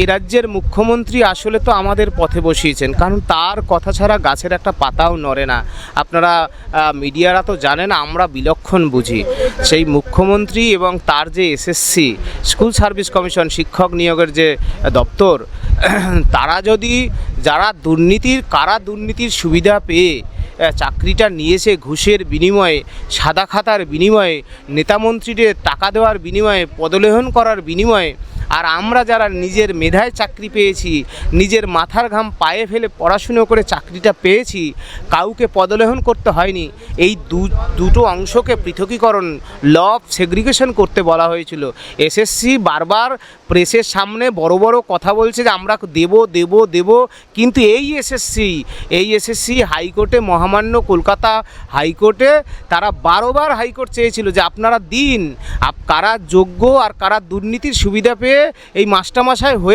এ রাজ্যের মুখ্যমন্ত্রী আসলে তো আমাদের পথে বসিয়েছেন, কারণ তার কথা ছাড়া গাছের একটা পাতাও নড়ে না। আপনারা মিডিয়ারা তো জানেন, আমরা বিলক্ষণ বুঝি। সেই মুখ্যমন্ত্রী এবং তার যে এসএসসি স্কুল সার্ভিস কমিশন, শিক্ষক নিয়োগের যে দপ্তর, তারা যদি কারা দুর্নীতির সুবিধা পেয়ে চাকরিটা নিয়েছে ঘুষের বিনিময়ে, সাদা খাতার বিনিময়ে, নেতামন্ত্রীদের টাকা দেওয়ার বিনিময়ে, পদলেহন করার বিনিময়ে, আর আমরা যারা নিজের মেধায় চাকরি পেয়েছি, নিজের মাথার ঘাম পায়ে ফেলে পড়াশুনো করে চাকরিটা পেয়েছি, কাউকে পদলেহন করতে হয়নি, এই দুটো অংশকে পৃথকীকরণ, ল অফ সেগ্রিগেশন করতে বলা হয়েছিল। এসএসসি বারবার প্রেসের সামনে বড় বড় কথা বলছে যে আমরা দেব, কিন্তু এই এসএসসি হাইকোর্টে, মহামান্য কলকাতা হাইকোর্টে তারা বারবার হাইকোর্ট চেয়েছিল যে আপনারা দিন, কারা যোগ্য আর কারা দুর্নীতির সুবিধা পেয়ে এই মাস্টারমশাই হয়ে